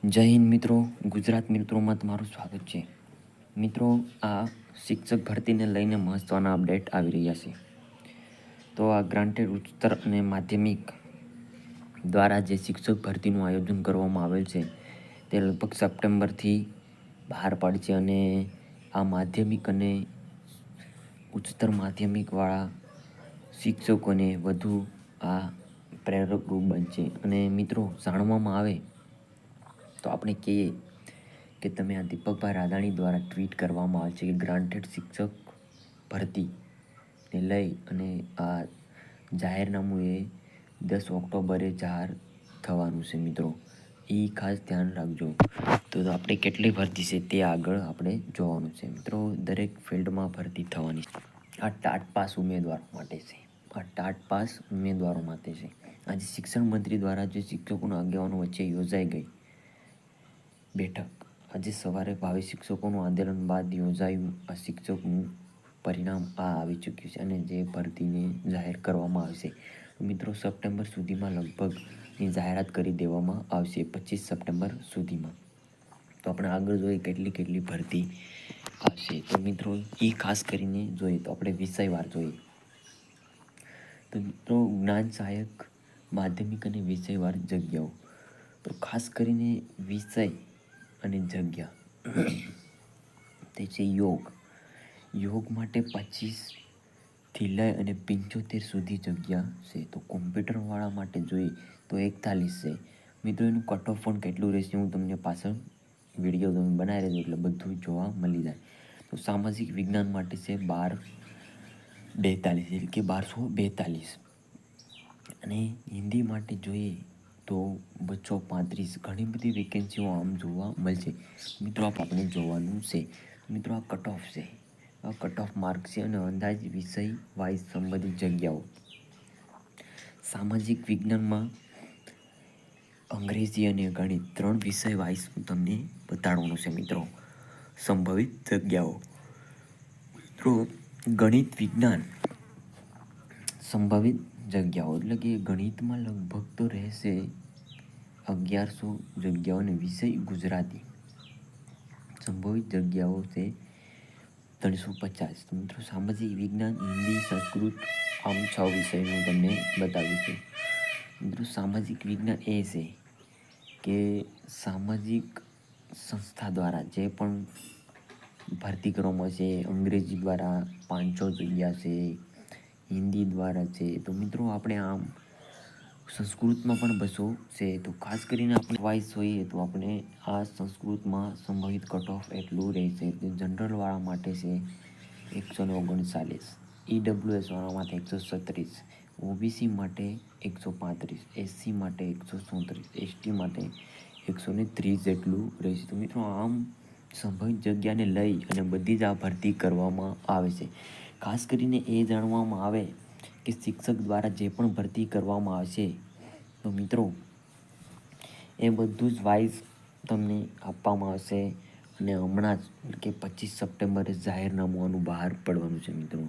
જય હિન્દ મિત્રો, ગુજરાત મિત્રોમાં તમારું સ્વાગત છે. મિત્રો, આ શિક્ષક ભરતીને લઈને મહત્વના અપડેટ આવી રહ્યા છે. તો આ ગ્રાન્ટેડ ઉચ્ચતર અને માધ્યમિક દ્વારા જે શિક્ષક ભરતીનું આયોજન કરવામાં આવેલ છે તે લગભગ સપ્ટેમ્બરથી બહાર પડશે અને આ માધ્યમિક અને ઉચ્ચતર માધ્યમિકવાળા શિક્ષકોને વધુ આ પ્રેરકરૂપ બનશે. અને મિત્રો, જાણવામાં આવે તો આપણે કહીએ કે તમે આ દીપકભાઈ રાધાણી દ્વારા ટ્વીટ કરવામાં આવે છે કે ગ્રાન્ટેડ શિક્ષક ભરતીને લઈ અને આ જાહેરનામું એ 10 ઓક્ટોબરે જાહેર થવાનું છે. મિત્રો, એ ખાસ ધ્યાન રાખજો. તો આપણે કેટલી ભરતી છે તે આગળ આપણે જોવાનું છે. મિત્રો, દરેક ફિલ્ડમાં ભરતી થવાની છે. આ ટાટ પાસ ઉમેદવારો માટે છે. આજે શિક્ષણ મંત્રી દ્વારા જે શિક્ષકોના આગેવાનો વચ્ચે યોજાઈ ગઈ બેઠક, આજે સવારે ભાવિ શિક્ષકોનું આંદોલન બાદ યોજાયું આ શિક્ષકનું પરિણામ આવી ચૂક્યું છે અને જે ભરતીને જાહેર કરવામાં આવશે. મિત્રો, સપ્ટેમ્બર સુધીમાં લગભગની જાહેરાત કરી દેવામાં આવશે, 25 સપ્ટેમ્બર સુધીમાં. તો આપણે આગળ જોઈએ કેટલી ભરતી આવશે. તો મિત્રો, એ ખાસ કરીને જોઈએ તો આપણે વિષયવાર જોઈએ. તો મિત્રો, જ્ઞાન સહાયક માધ્યમિક અને વિષયવાર જગ્યાઓ. તો ખાસ કરીને વિષય અને જગ્યા તે છે યોગ માટે 25થી લઈ અને 75 સુધી જગ્યા છે. તો કોમ્પ્યુટરવાળા માટે જોઈએ તો 41 છે. મિત્રો, એનું કટ ઓફ પણ કેટલું રહેશે હું તમને પાછળ વિડીયો તમે બનાવી રહેજો એટલે બધું જોવા મળી જાય. તો સામાજિક વિજ્ઞાન માટે છે 1242 એટલે કે 1242. અને હિન્દી માટે જોઈએ તો 235. ઘણી બધી વેકેન્સીઓ આમ જોવા મળશે. મિત્રો, આપણે જોવાનું છે. મિત્રો, આ કટ ઓફ છે, આ કટ ઓફ માર્ક છે અને અંદાજ વિષય વાઇઝ સંબંધિત જગ્યાઓ. સામાજિક વિજ્ઞાનમાં અંગ્રેજી અને ગણિત 3 વિષય વાઇઝ હું તમને બતાડવાનું છે. મિત્રો, સંભવિત જગ્યાઓ. મિત્રો, ગણિત વિજ્ઞાન સંભવિત જગ્યાઓ એટલે કે ગણિતમાં લગભગ તો રહેશે 1100 જગ્યાઓ અને વિષય ગુજરાતી સંભવિત જગ્યાઓ છે 350. મિત્રો, સામાજિક વિજ્ઞાન, હિન્દી, સંસ્કૃત આમ 6 વિષય હું તમને બતાવું છું. મિત્રો, સામાજિક વિજ્ઞાન એ છે કે સામાજિક સંસ્થા દ્વારા જે પણ ભરતી કરવામાં છે, અંગ્રેજી દ્વારા 500 જગ્યા છે, હિન્દી દ્વારા છે. તો મિત્રો, આપણે આમ સંસ્કૃતમાં પણ 200 છે. તો ખાસ કરીને આપણે વાઇઝ જોઈએ તો આપણે આ સંસ્કૃતમાં સંભવિત કટ ઓફ એટલું રહેશે. જનરલવાળા માટે છે 139, EWSવાળા માટે 136, OBC માટે 135, SC માટે 137, ST માટે 130 જેટલું રહેશે. તો મિત્રો, આમ સંભવિત જગ્યાને લઈ અને બધી જ આ ભરતી કરવામાં આવે છે. ખાસ કરીને એ જાણવામાં આવે કે શિક્ષક દ્વારા જે પણ ભરતી કરવામાં આવશે તો મિત્રો એ બધું જ વાઇઝ તમને આપવામાં આવશે અને હમણાં જ કે 25 સપ્ટેમ્બરે જાહેરનામું બહાર પડવાનું છે. મિત્રો,